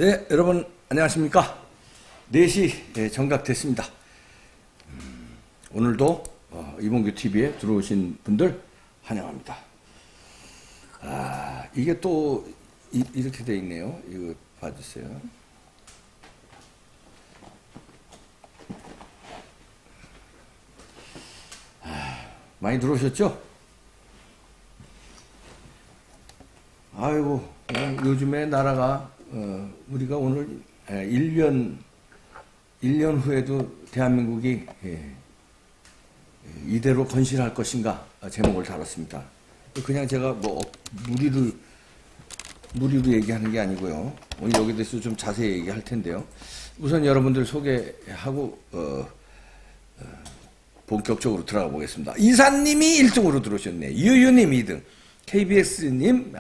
네, 여러분 안녕하십니까. 4시 정각됐습니다. 오늘도 이봉규 TV에 들어오신 분들 환영합니다. 이게 또 이렇게 돼 있네요. 이거 봐주세요. 많이 들어오셨죠? 아이고, 요즘에 나라가 우리가 오늘 1년 후에도 대한민국이 이대로 건실할 것인가 제목을 다뤘습니다. 그냥 제가 뭐 무리로 얘기하는 게 아니고요. 오늘 여기 대해서 좀 자세히 얘기할 텐데요. 우선 여러분들 소개하고 본격적으로 들어가 보겠습니다. 이사님이 1등으로 들어오셨네. 유유님 2등, KBS님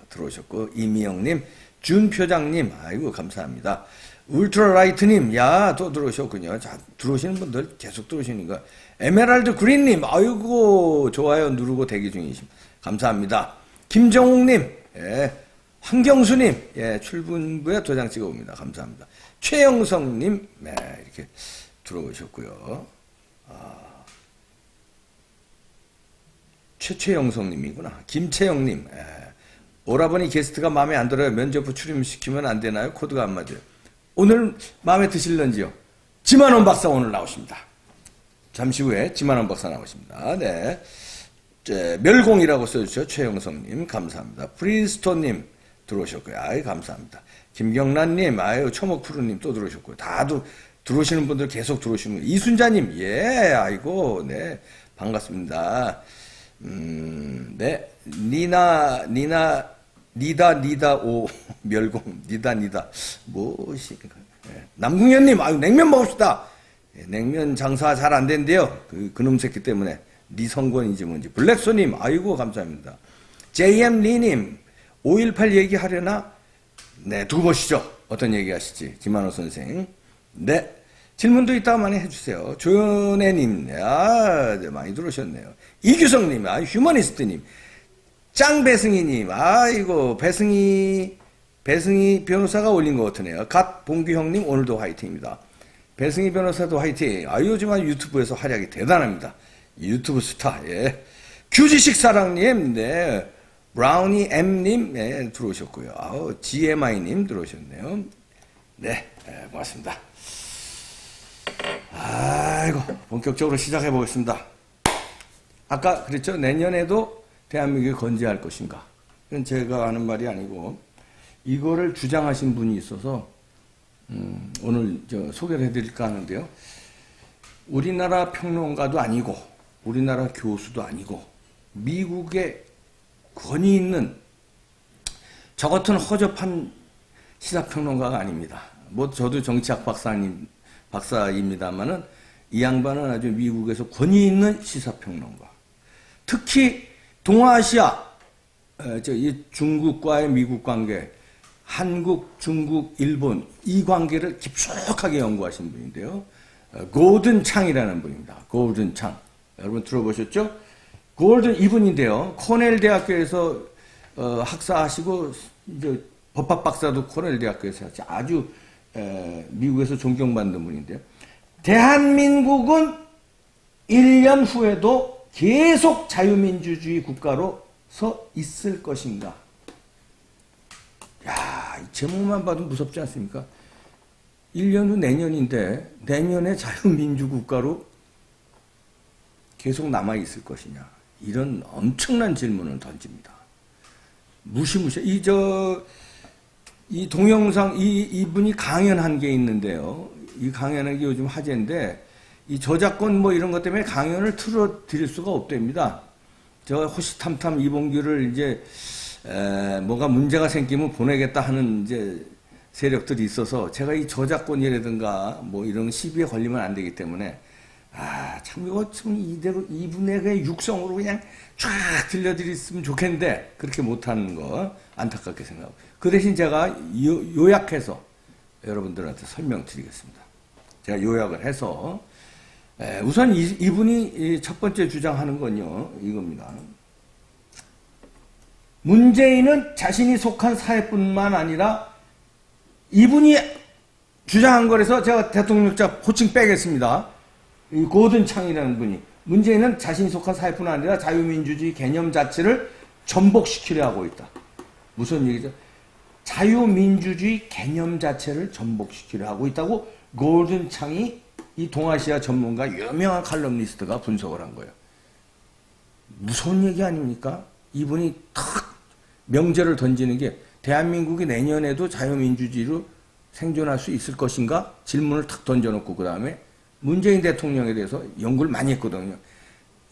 들어오셨고, 이미영님, 준표장님, 아이고 감사합니다. 울트라라이트님, 또 들어오셨군요. 자, 들어오시는 분들 계속 들어오시니까. 에메랄드 그린님, 아이고 좋아요 누르고 대기 중이십니다. 감사합니다. 김정욱님, 황경수님, 출근부에 도장 찍어봅니다. 감사합니다. 최영성님, 이렇게 들어오셨고요. 최영성님이구나. 김채영님, 오라버니 게스트가 마음에 안 들어요. 면접 후 출연시키면 안 되나요? 코드가 안 맞아요. 오늘 마음에 드실런지요? 지만원 박사 오늘 나오십니다. 잠시 후에 지만원 박사 나오십니다. 네. 멸공이라고 써주셔. 최영성님, 감사합니다. 프리스톤님 들어오셨고요. 감사합니다. 김경란님, 초목푸르님 또 들어오셨고요. 다도 들어오시는 분들 계속 들어오시는 거예요. 이순자님, 아이고, 네. 반갑습니다. 네. 니다 오 멸공 니다 무엇인가. 남궁현님, 냉면 먹읍시다. 냉면 장사 잘 안 된대요. 그놈 새끼 때문에. 니 선권인지 뭔지. 블랙소님, 아이고 감사합니다. JM리님, 5.18 얘기하려나? 네, 두고 보시죠. 어떤 얘기 하실지. 김한호 선생. 네. 질문도 있다가 많이 해주세요. 조연애님, 네, 많이 들어오셨네요. 이규성님, 휴머니스트님, 짱배승희님, 아이고, 배승희 변호사가 올린 것 같으네요. 갓봉규형님, 오늘도 화이팅입니다. 배승희 변호사도 화이팅. 요즘 유튜브에서 활약이 대단합니다. 유튜브 스타, 규지식 사랑님, 네. 브라우니 M님, 들어오셨고요. GMI님 들어오셨네요. 네, 고맙습니다. 아이고, 본격적으로 시작해 보겠습니다. 아까 그랬죠? 내년에도 대한민국이 건재할 것인가? 이건 제가 하는 말이 아니고 이거를 주장하신 분이 있어서 오늘 소개를 해드릴까 하는데요. 우리나라 평론가도 아니고 우리나라 교수도 아니고 미국의 권위 있는 저 같은 허접한 시사평론가가 아닙니다. 뭐 저도 정치학 박사입니다만은 이 양반은 아주 미국에서 권위 있는 시사평론가. 특히 동아시아, 이 중국과의 미국 관계, 한국, 중국, 일본 이 관계를 깊숙하게 연구하신 분인데요. 고든 창이라는 분입니다. 고든 창. 여러분 들어보셨죠? 고든 이분인데요. 코넬 대학교에서 학사하시고 이제 법학 박사도 코넬 대학교에서 하시 아주 미국에서 존경받는 분인데요. 대한민국은 1년 후에도 계속 자유민주주의 국가로서 있을 것인가? 이 제목만 봐도 무섭지 않습니까? 1년 후 내년인데 내년에 자유민주국가로 계속 남아있을 것이냐? 이런 엄청난 질문을 던집니다. 무시무시. 이 동영상, 이분이 강연한 게 있는데요. 이 강연한 게 요즘 화제인데, 이 저작권 뭐 이런 것 때문에 강연을 틀어드릴 수가 없답니다. 저 호시탐탐 이봉규를 이제, 뭐가 문제가 생기면 보내겠다 하는 이제 세력들이 있어서 제가 이 저작권이라든가 뭐 이런 시비에 걸리면 안 되기 때문에, 참 이거 참 이대로 이분의 그 육성으로 그냥 쫙 들려드렸으면 좋겠는데, 그렇게 못하는 거 안타깝게 생각하고. 그 대신 제가 요약해서 여러분들한테 설명드리겠습니다. 제가 요약을 해서 우선 이분이 첫 번째 주장하는 건요, 이겁니다. 문재인은 자신이 속한 사회뿐만 아니라 이분이 주장한 거라서 제가 대통령자 호칭 빼겠습니다. 이 고든 창이라는 분이 문재인은 자신이 속한 사회뿐 아니라 자유민주주의 개념 자체를 전복시키려 하고 있다. 무슨 얘기죠? 자유민주주의 개념 자체를 전복시키려 하고 있다고 고든 창이 이 동아시아 전문가 유명한 칼럼니스트가 분석을 한 거예요. 무서운 얘기 아닙니까? 이분이 탁 명제를 던지는 게 대한민국이 내년에도 자유민주주의로 생존할 수 있을 것인가? 질문을 탁 던져놓고 그 다음에 문재인 대통령에 대해서 연구를 많이 했거든요.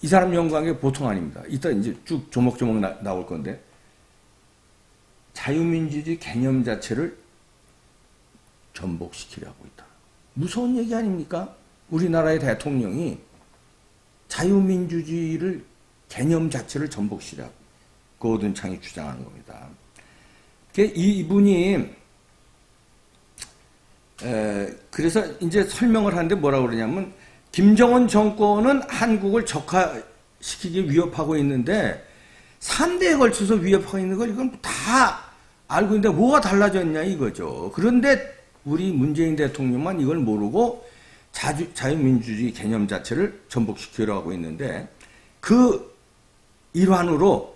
이 사람 연구한 게 보통 아닙니다. 이따 이제 쭉 조목조목 나올 건데 자유민주주의 개념 자체를 전복시키려 하고 있다. 무서운 얘기 아닙니까? 우리나라의 대통령이 자유민주주의를 개념 자체를 전복시키려 하고 고든 창이 주장하는 겁니다. 이분이 그래서 이제 설명을 하는데 뭐라고 그러냐면 김정은 정권은 한국을 적화시키기 위협하고 있는데 3대에 걸쳐서 위협하고 있는 걸 이건 다 알고 있는데 뭐가 달라졌냐 이거죠. 그런데 우리 문재인 대통령만 이걸 모르고 자유민주주의 개념 자체를 전복시키려고 하고 있는데 그 일환으로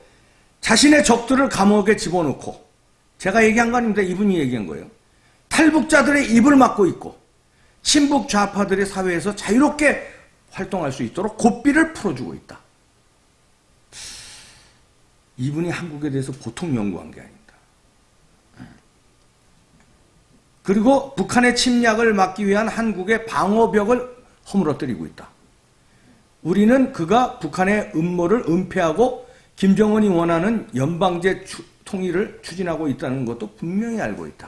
자신의 적들을 감옥에 집어넣고 제가 얘기한 거 아닙니다. 이분이 얘기한 거예요. 탈북자들의 입을 막고 있고 친북 좌파들의 사회에서 자유롭게 활동할 수 있도록 고삐를 풀어주고 있다. 이분이 한국에 대해서 보통 연구한 게 아닙니다. 그리고 북한의 침략을 막기 위한 한국의 방어벽을 허물어뜨리고 있다. 우리는 그가 북한의 음모를 은폐하고 김정은이 원하는 연방제 통일을 추진하고 있다는 것도 분명히 알고 있다.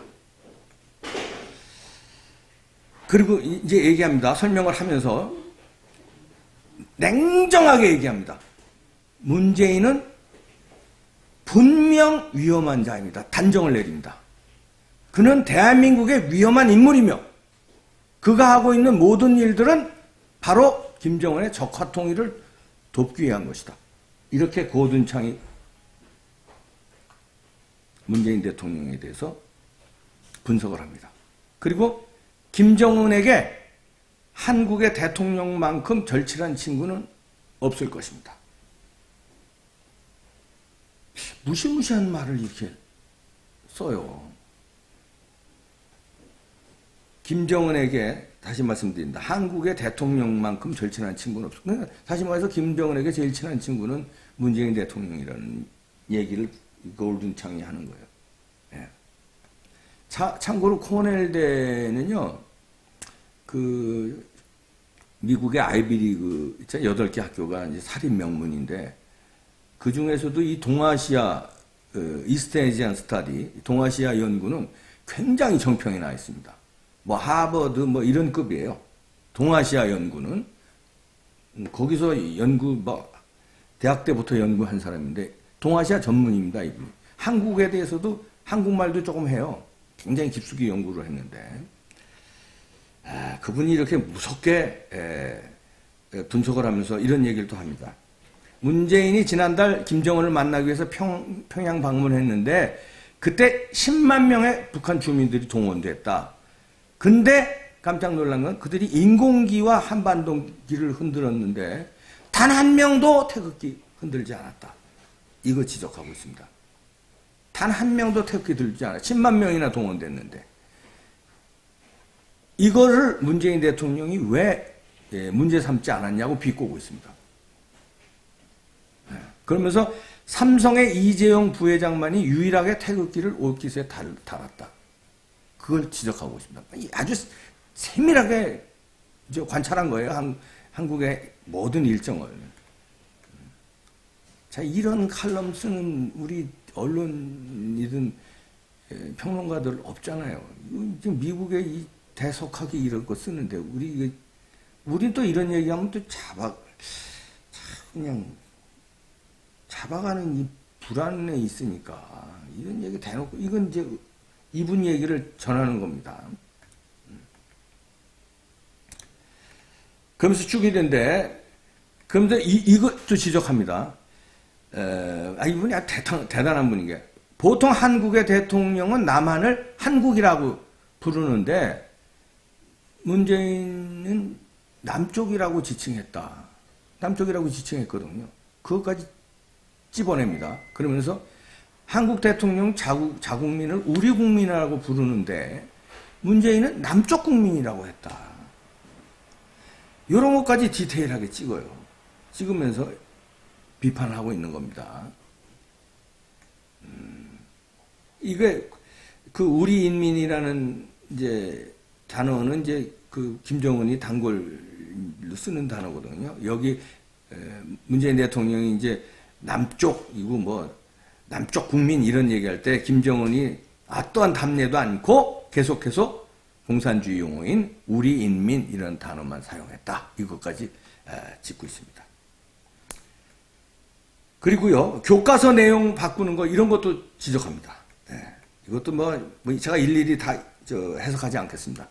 그리고 이제 얘기합니다. 설명을 하면서 냉정하게 얘기합니다. 문재인은 분명 위험한 자입니다. 단정을 내립니다. 그는 대한민국의 위험한 인물이며 그가 하고 있는 모든 일들은 바로 김정은의 적화통일을 돕기 위한 것이다. 이렇게 고든 창이 문재인 대통령에 대해서 분석을 합니다. 그리고 김정은에게 한국의 대통령만큼 절친한 친구는 없을 것입니다. 무시무시한 말을 이렇게 써요. 김정은에게 다시 말씀드립니다. 한국의 대통령만큼 절친한 친구는 없습니다. 그러니까 다시 말해서 김정은에게 제일 친한 친구는 문재인 대통령이라는 얘기를 골든 창이 하는 거예요. 예. 참고로 코넬대는요, 그 미국의 아이비리그 8개 학교가 이제 살인 명문인데 그 중에서도 이 동아시아 이스트 에지안 스타디 동아시아 연구는 굉장히 정평이 나 있습니다. 뭐 하버드 뭐 이런 급이에요. 동아시아 연구는 거기서 연구 뭐 대학 때부터 연구한 사람인데 동아시아 전문입니다. 이분이. 한국에 대해서도 한국말도 조금 해요. 굉장히 깊숙이 연구를 했는데 그분이 이렇게 무섭게 분석을 하면서 이런 얘기를 또 합니다. 문재인이 지난달 김정은을 만나기 위해서 평양 방문했는데 그때 10만 명의 북한 주민들이 동원됐다. 근데 깜짝 놀란 건 그들이 인공기와 한반도기를 흔들었는데 단 한 명도 태극기 흔들지 않았다. 이거 지적하고 있습니다. 단 한 명도 태극기 들지 않았다. 10만 명이나 동원됐는데 이거를 문재인 대통령이 왜 문제 삼지 않았냐고 비꼬고 있습니다. 그러면서 삼성의 이재용 부회장만이 유일하게 태극기를 옷깃에 달았다. 그걸 지적하고 있습니다. 아주 세밀하게 관찰한 거예요. 한국의 모든 일정을. 자, 이런 칼럼 쓰는 우리 언론이든 평론가들 없잖아요. 지금 미국의 이 대석학이 이런 거 쓰는데 우리 또 이런 얘기하면 또 그냥 잡아가는 이 불안에 있으니까 이런 얘기 대놓고 이건 이제 이분 얘기를 전하는 겁니다. 그러면서 쭉 있는데 그러면서 이것도 지적합니다. 이분이 아주 대단한 분인 게 보통 한국의 대통령은 남한을 한국이라고 부르는데 문재인은 남쪽이라고 지칭했다. 남쪽이라고 지칭했거든요. 그것까지 찝어냅니다. 그러면서 한국 대통령 자국민을 우리 국민이라고 부르는데 문재인은 남쪽 국민이라고 했다. 이런 것까지 디테일하게 찍어요. 찍으면서 비판을 하고 있는 겁니다. 이게 그 우리 인민이라는 이제 단어는 이제 그 김정은이 단골로 쓰는 단어거든요. 여기 문재인 대통령이 이제 남쪽이고 뭐 남쪽 국민 이런 얘기할 때 김정은이 또한 답례도 않고 계속해서 공산주의 용어인 우리 인민 이런 단어만 사용했다. 이것까지 짚고 있습니다. 그리고요, 교과서 내용 바꾸는 거 이런 것도 지적합니다. 이것도 뭐 제가 일일이 다 해석하지 않겠습니다.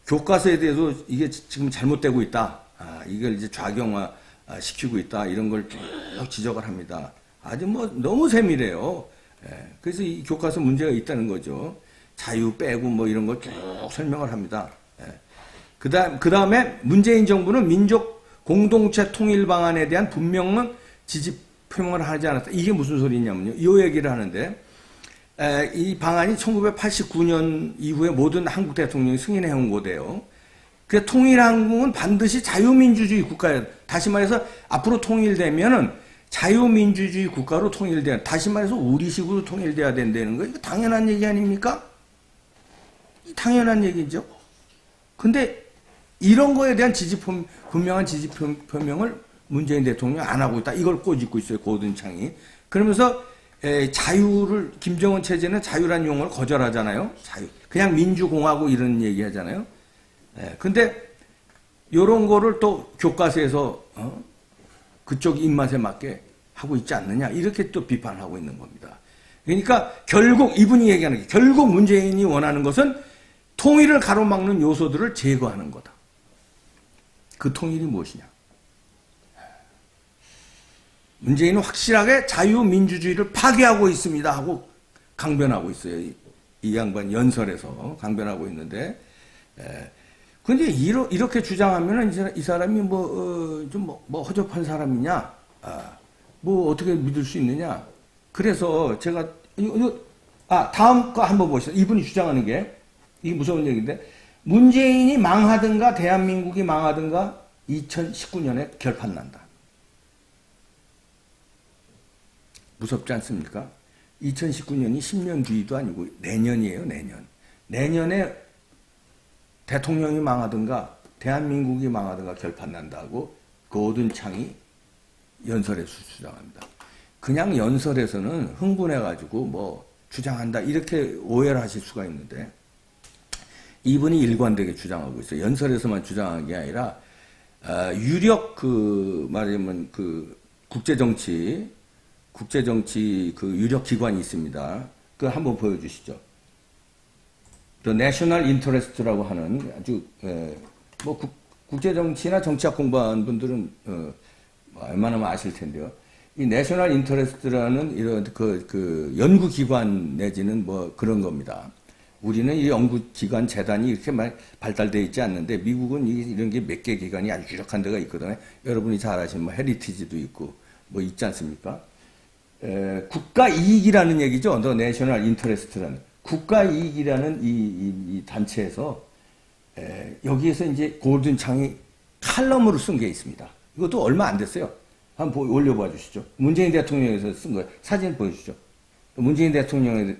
교과서에 대해서 이게 지금 잘못되고 있다. 이걸 이제 좌경화 시키고 있다. 이런 걸 쭉 지적을 합니다. 아주 뭐 너무 세밀해요. 그래서 이 교과서 문제가 있다는 거죠. 자유 빼고 뭐 이런 걸 쭉 설명을 합니다. 그 다음에 문재인 정부는 민족 공동체 통일 방안에 대한 분명한 지지 표명을 하지 않았다. 이게 무슨 소리냐면요. 이 얘기를 하는데 이 방안이 1989년 이후에 모든 한국 대통령이 승인해온 거대요. 그 통일한국은 반드시 자유민주주의 국가에, 다시 말해서 앞으로 통일되면은 자유민주주의 국가로 통일돼야, 다시 말해서 우리식으로 통일돼야 된다는 거. 이거 당연한 얘기 아닙니까? 당연한 얘기죠. 근데 이런 거에 대한 분명한 지지 표명을 문재인 대통령이 안 하고 있다. 이걸 꼬집고 있어요. 고든창이. 그러면서 자유를, 김정은 체제는 자유란 용어를 거절하잖아요. 자유. 그냥 민주공화국 이런 얘기 하잖아요. 근데 요런 거를 또 교과서에서 그쪽 입맛에 맞게 하고 있지 않느냐. 이렇게 또 비판하고 있는 겁니다. 그러니까 결국 이분이 얘기하는 게, 결국 문재인이 원하는 것은 통일을 가로막는 요소들을 제거하는 거다. 그 통일이 무엇이냐. 문재인은 확실하게 자유민주주의를 파괴하고 있습니다 하고 강변하고 있어요. 이 양반 연설에서 강변하고 있는데, 근데 이렇게 주장하면은 이 사람이 좀 허접한 사람이냐, 뭐 어떻게 믿을 수 있느냐. 그래서 제가 다음 거 한번 보시죠. 이분이 주장하는 게 이게 무서운 얘기인데, 문재인이 망하든가 대한민국이 망하든가 2019년에 결판 난다. 무섭지 않습니까? 2019년이 10년 뒤도 아니고 내년이에요, 내년. 내년에 대통령이 망하든가 대한민국이 망하든가 결판 난다고 고든창이 연설에서 주장합니다. 그냥 연설에서는 흥분해가지고 뭐 주장한다 이렇게 오해를 하실 수가 있는데, 이분이 일관되게 주장하고 있어요. 연설에서만 주장한 게 아니라 유력 말하자면 국제정치 그 유력 기관이 있습니다. 그거 한번 보여주시죠. The National Interest라고 하는 아주 국제정치나 정치학 공부한 분들은 웬만하면 아실 텐데요. 이 National Interest라는 이런 그 연구기관 내지는 뭐 그런 겁니다. 우리는 이 연구기관 재단이 이렇게 발달되어 있지 않는데, 미국은 이런 게 몇 개 기관이 아주 유력한 데가 있거든요. 여러분이 잘 아시는 헤리티지도 있고 뭐 있지 않습니까? 국가 이익이라는 얘기죠. The National Interest라는 국가 이익이라는 이 단체에서 여기에서 이제 골든창이 칼럼으로 쓴 게 있습니다. 이것도 얼마 안 됐어요. 한번 올려봐 주시죠. 문재인 대통령에서 쓴 거예요. 사진 보여주시죠. 문재인 대통령에서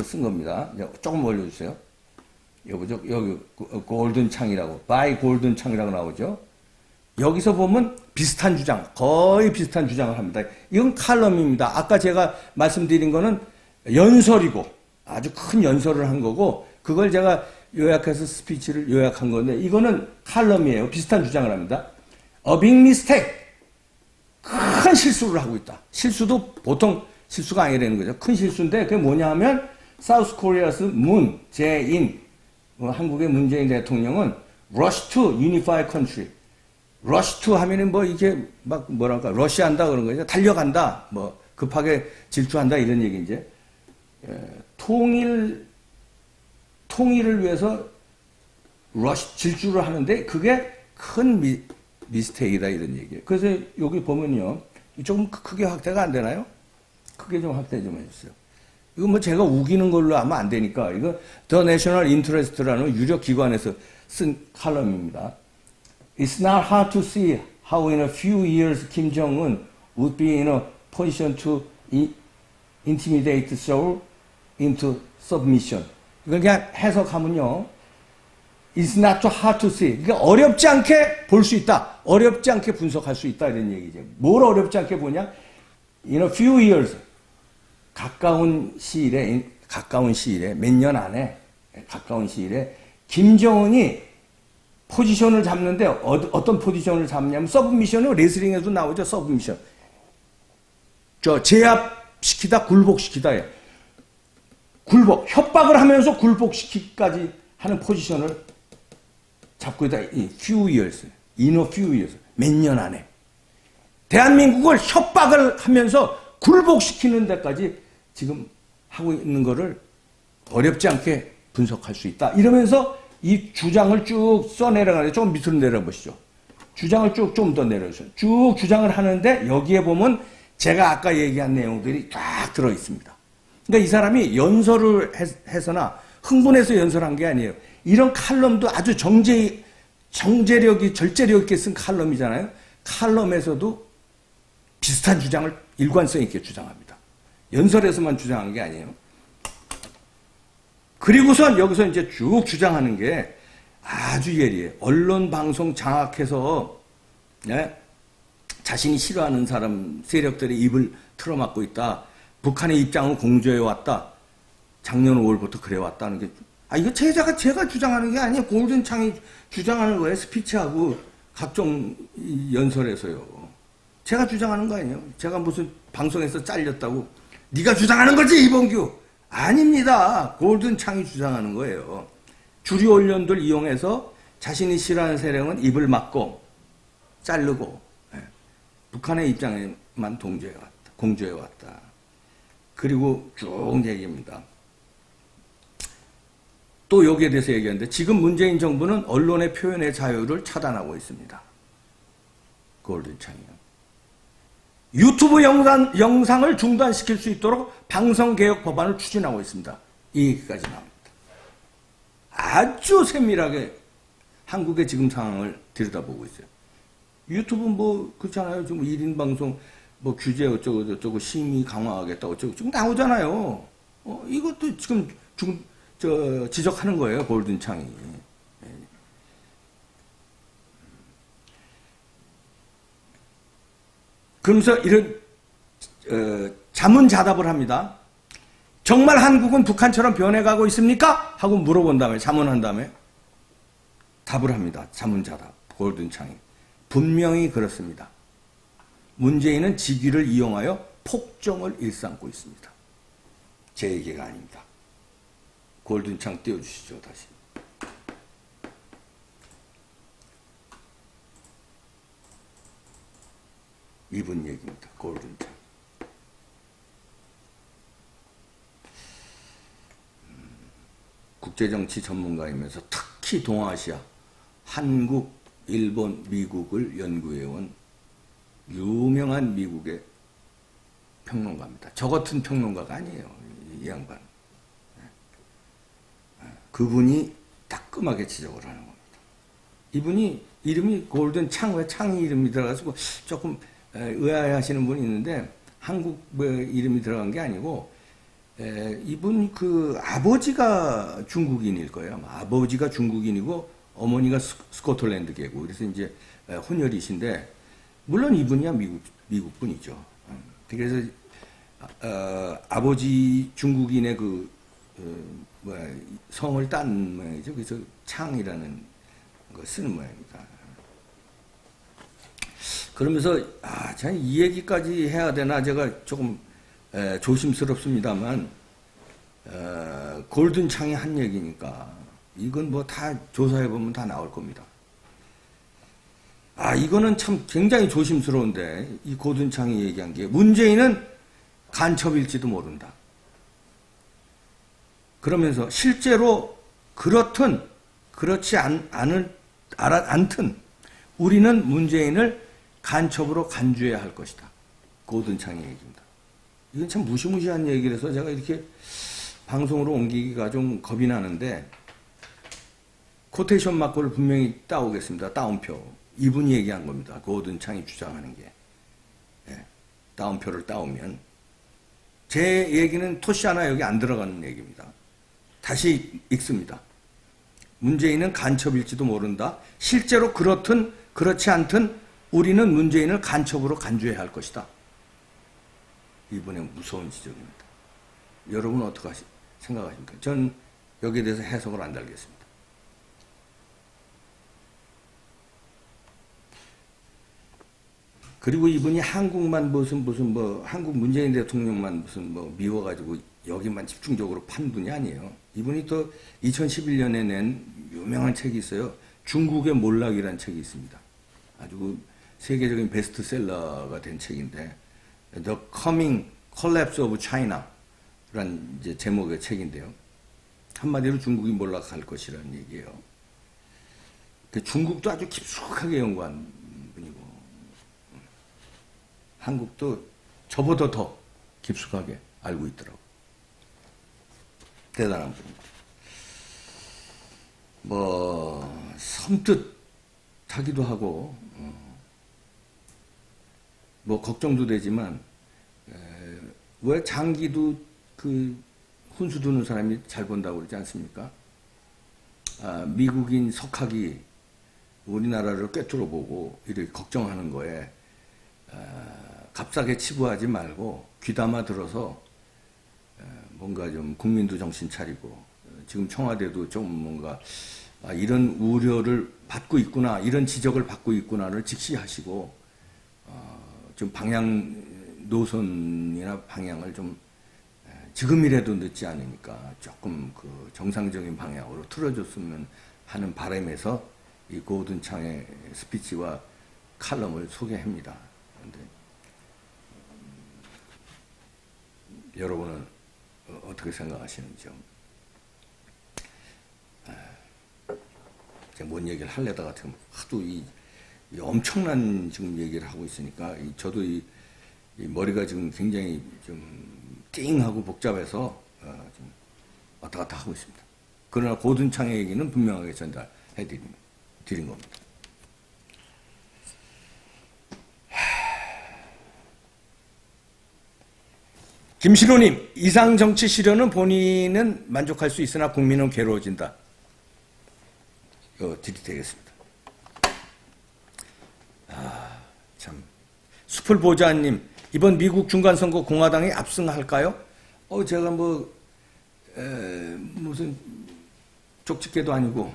쓴 겁니다. 조금 올려주세요. 여기 골든창이라고, 바이 골든창이라고 나오죠. 여기서 보면 비슷한 주장, 거의 비슷한 주장을 합니다. 이건 칼럼입니다. 아까 제가 말씀드린 거는 연설이고, 아주 큰 연설을 한 거고, 그걸 제가 요약해서 스피치를 요약한 건데, 이거는 칼럼이에요. 비슷한 주장을 합니다. A big mistake. 큰 실수를 하고 있다. 실수도 보통 실수가 아니라는 거죠. 큰 실수인데, 그게 뭐냐 하면, South Korea's Moon Jae-in, 한국의 문재인 대통령은 rush to unify country. rush to 하면은 뭐 이게 막 뭐랄까, 러시한다 그런 거죠. 달려간다. 뭐 급하게 질주한다 이런 얘기 이제. 통일을 위해서 질주를 하는데 그게 큰 미스테이크다 이런 얘기예요. 그래서 여기 보면요. 조금 크게 확대가 안 되나요? 크게 좀 확대 좀 해주세요. 이거 뭐 제가 우기는 걸로 하면 안 되니까 이거 The National Interest라는 유력 기관에서 쓴 칼럼입니다. It's not hard to see how in a few years Kim Jong-un would be in a position to intimidate Seoul into submission. 이걸 그냥 해석하면요. It's not too hard to see. 그러니까 어렵지 않게 볼 수 있다. 어렵지 않게 분석할 수 있다. 이런 얘기죠. 뭘 어렵지 않게 보냐? In a few years. 가까운 시일에 몇 년 안에, 가까운 시일에, 김정은이 포지션을 잡는데, 어떤 포지션을 잡냐면, 서브미션은 레슬링에도 나오죠, 서브미션. 제압시키다, 굴복시키다. 협박을 하면서 굴복시키기까지 하는 포지션을 잡고 있다. in a few years. 몇 년 안에. 대한민국을 협박을 하면서 굴복시키는 데까지 지금 하고 있는 거를 어렵지 않게 분석할 수 있다. 이러면서 이 주장을 쭉 써내려가는데 조금 밑으로 내려보시죠. 주장을 쭉 좀 더 내려주세요. 쭉 주장을 하는데 여기에 보면 제가 아까 얘기한 내용들이 쫙 들어있습니다. 그러니까 이 사람이 연설을 해서나 흥분해서 연설한 게 아니에요. 이런 칼럼도 아주 절제력 있게 쓴 칼럼이잖아요. 칼럼에서도 비슷한 주장을 일관성 있게 주장합니다. 연설에서만 주장한 게 아니에요. 그리고선 여기서 이제 쭉 주장하는 게 아주 예리해. 언론 방송 장악해서 자신이 싫어하는 사람 세력들의 입을 틀어막고 있다. 북한의 입장은 공조해왔다. 작년 5월부터 그래왔다는 게 이거 제가 주장하는 게 아니에요. 골든창이 주장하는 거예요. 스피치하고 각종 연설에서요. 제가 주장하는 거 아니에요. 제가 무슨 방송에서 잘렸다고 네가 주장하는 거지 이봉규. 아닙니다. 골든창이 주장하는 거예요. 주류 언론들 이용해서 자신이 싫어하는 세력은 입을 막고 자르고 북한의 입장에만 공조해왔다. 그리고 쭉 얘기합니다. 또 여기에 대해서 얘기하는데 지금 문재인 정부는 언론의 표현의 자유를 차단하고 있습니다. 골든창이요. 유튜브 영상을 중단시킬 수 있도록 방송개혁 법안을 추진하고 있습니다. 이 얘기까지 나옵니다. 아주 세밀하게 한국의 지금 상황을 들여다보고 있어요. 유튜브 뭐 그렇잖아요. 지금 1인 방송 뭐 규제 어쩌고 심의 강화하겠다 어쩌고 지금 나오잖아요. 이것도 지금 지적하는 거예요. 골든창이. 그러면서 이런 자문자답을 합니다. 정말 한국은 북한처럼 변해가고 있습니까? 하고 물어본 다음에 자문한 다음에 답을 합니다. 자문자답. 골든창이. 분명히 그렇습니다. 문재인은 직위를 이용하여 폭정을 일삼고 있습니다. 제 얘기가 아닙니다. 골든창 띄워주시죠. 다시. 이분 얘기입니다. 골든창. 국제정치 전문가이면서 특히 동아시아, 한국, 일본, 미국을 연구해온 유명한 미국의 평론가입니다. 저 같은 평론가가 아니에요. 이 양반. 그분이 따끔하게 지적을 하는 겁니다. 이분이 이름이 골든창, 왜 창이 이름이 들어가지고 조금 의아해하시는 분이 있는데 한국 이름이 들어간 게 아니고 이분 그 아버지가 중국인일 거예요. 아버지가 중국인이고 어머니가 스코틀랜드계고 그래서 이제 혼혈이신데 물론 이분이야 미국 분이죠. 그래서 아버지 중국인의 성을 딴 모양이죠. 그래서 창이라는 거 쓰는 모양입니다. 그러면서 참 이 얘기까지 해야 되나 제가 조금 조심스럽습니다만 골든창이 한 얘기니까 이건 뭐 다 조사해 보면 다 나올 겁니다. 이거는 참 굉장히 조심스러운데 이 골든창이 얘기한 게 문재인은 간첩일지도 모른다. 그러면서 실제로 그렇든 그렇지 않든 우리는 문재인을 간첩으로 간주해야 할 것이다. 고든창의 얘기입니다. 이건 참 무시무시한 얘기라서 제가 이렇게 방송으로 옮기기가 좀 겁이 나는데 코테이션 마크를 분명히 따오겠습니다. 따옴표. 이분이 얘기한 겁니다. 고든창이 주장하는 게. 예, 따옴표를 따오면 제 얘기는 토시 하나 여기 안 들어가는 얘기입니다. 다시 읽습니다. 문재인은 간첩일지도 모른다. 실제로 그렇든 그렇지 않든 우리는 문재인을 간첩으로 간주해야 할 것이다. 이번에 무서운 지적입니다. 여러분은 어떻게 생각하십니까? 전 여기에 대해서 해석을 안 달겠습니다. 그리고 이분이 한국만 무슨 한국 문재인 대통령만 미워가지고 여기만 집중적으로 판 분이 아니에요. 이분이 또 2011년에 낸 유명한 책이 있어요. 중국의 몰락이라는 책이 있습니다. 아주 그 세계적인 베스트셀러가 된 책인데 The Coming Collapse of China라는 이제 제목의 책인데요. 한마디로 중국이 몰락할 것이라는 얘기예요. 중국도 아주 깊숙하게 연구한 분이고 한국도 저보다 더 깊숙하게 알고 있더라고요. 대단한 분입니다. 섬뜩하기도 하고 걱정도 되지만 왜 장기도 그 훈수 두는 사람이 잘 본다고 그러지 않습니까? 미국인 석학이 우리나라를 꿰뚫어 보고 이렇게 걱정하는 거에 값싸게 치부하지 말고 귀담아 들어서 뭔가 좀 국민도 정신 차리고 지금 청와대도 좀 뭔가 이런 우려를 받고 있구나, 이런 지적을 받고 있구나를 직시하시고 좀 노선이나 방향을 좀 지금이라도 늦지 않으니까 조금 그 정상적인 방향으로 틀어줬으면 하는 바람에서 이 고든창의 스피치와 칼럼을 소개합니다. 그런데 여러분은 어떻게 생각하시는지요? 제가 뭔 얘기를 하려다가 지금 하도 이 엄청난 지금 얘기를 하고 있으니까 저도 이 머리가 지금 굉장히 좀 띵하고 복잡해서 좀 왔다 갔다 하고 있습니다. 그러나 고든창의 얘기는 분명하게 전달해 드린 겁니다. 김신호님, 이상 정치 실현은 본인은 만족할 수 있으나 국민은 괴로워진다. 이거 들이대겠습니다. 참. 숲을 보자님, 이번 미국 중간선거 공화당이 압승할까요? 제가 무슨 쪽집게도 아니고,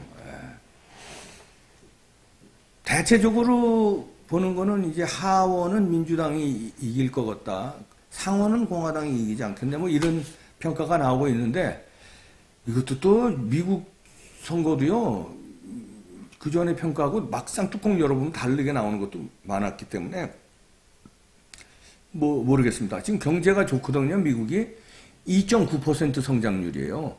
대체적으로 보는 거는 이제 하원은 민주당이 이길 것 같다. 상원은 공화당이 이기지 않겠네. 이런 평가가 나오고 있는데, 이것도 또 미국 선거도요, 그 전에 평가하고 막상 뚜껑 열어보면 다르게 나오는 것도 많았기 때문에, 모르겠습니다. 지금 경제가 좋거든요, 미국이. 2.9% 성장률이에요.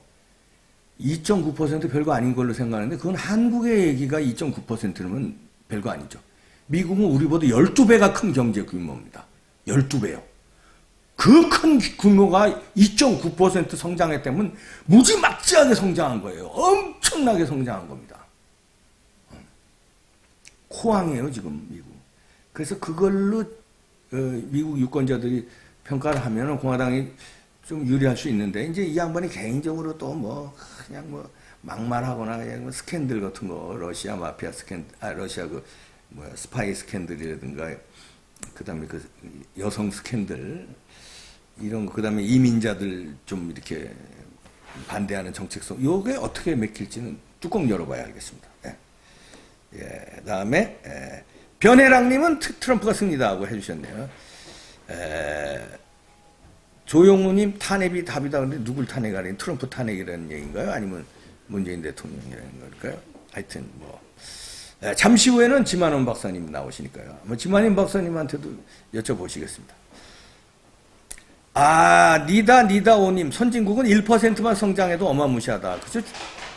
2.9% 별거 아닌 걸로 생각하는데, 그건 한국의 얘기가 2.9%면 별거 아니죠. 미국은 우리보다 12배가 큰 경제 규모입니다. 12배요. 그 큰 규모가 2.9% 성장했다면 무지막지하게 성장한 거예요. 엄청나게 성장한 겁니다. 코항이에요, 지금 미국. 그래서 그걸로 미국 유권자들이 평가를 하면 공화당이 좀 유리할 수 있는데, 이제 이 양반이 개인적으로 또 그냥 막말하거나 그냥 스캔들 같은 거, 러시아 마피아 러시아 스파이 스캔들이라든가, 그 다음에 그 여성 스캔들, 이런 거, 그 다음에 이민자들 좀 이렇게 반대하는 정책성, 요게 어떻게 맥힐지는 뚜껑 열어봐야 알겠습니다. 그 다음에, 변혜랑님은 트럼프가 승리다 하고 해주셨네요. 조용우님 탄핵이 답이다. 근데 누굴 탄핵하니? 트럼프 탄핵이라는 얘기인가요? 아니면 문재인 대통령이라는 걸까요? 하여튼 잠시 후에는 지만원 박사님 나오시니까요. 지만원 박사님한테도 여쭤보시겠습니다. 니다오님, 선진국은 1%만 성장해도 어마무시하다. 그죠?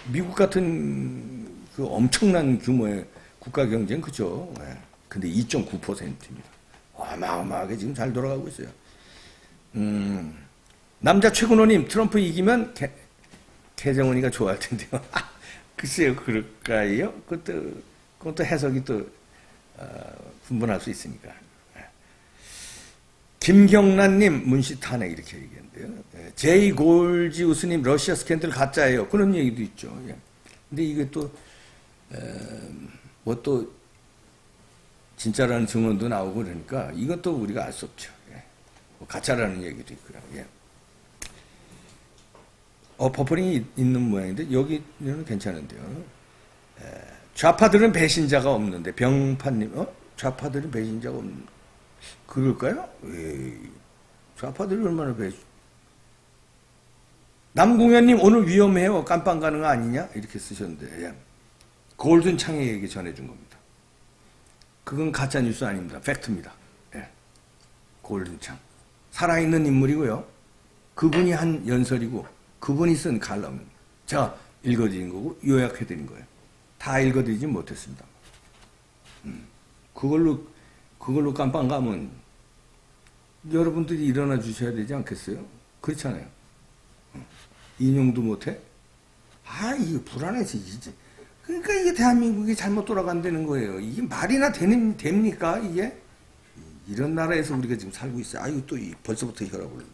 미국 같은 그 엄청난 규모의 국가 경쟁, 그죠? 네. 근데 2.9%입니다. 어마어마하게 지금 잘 돌아가고 있어요. 남자 최근호님, 트럼프 이기면 개정원이가 좋아할 텐데요. 글쎄요, 그럴까요? 그것도 해석이 또, 분분할 수 있으니까. 김경란님, 문시 탄핵 이렇게 얘기했는데요. 제이 골지우스님, 러시아 스캔들 가짜예요. 그런 얘기도 있죠. 예. 근데 이게 또, 뭐 또, 진짜라는 증언도 나오고 그러니까 이것도 우리가 알 수 없죠. 예. 뭐 가짜라는 얘기도 있고요. 예. 버퍼링이 있는 모양인데 여기는 괜찮은데요. 좌파들은 배신자가 없는데 병파님, 좌파들은 배신자가 없는, 그럴까요? 좌파들이 얼마나 남궁현님 오늘 위험해요. 깜빵 가는 거 아니냐? 이렇게 쓰셨는데, 예. 골든 창에게 전해준 겁니다. 그건 가짜뉴스 아닙니다. 팩트입니다. 예. 골든 창. 살아있는 인물이고요. 그분이 한 연설이고, 그분이 쓴 칼럼. 제가 읽어드린 거고, 요약해드린 거예요. 다 읽어드리진 못했습니다. 그걸로 깜빵 가면, 여러분들이 일어나 주셔야 되지 않겠어요? 그렇잖아요. 인용도 못해? 이게 불안해서, 이제. 그러니까 이게 대한민국이 잘못 돌아간다는 거예요. 이게 말이나 됩니까, 이게? 이런 나라에서 우리가 지금 살고 있어요. 또 벌써부터 혈압을.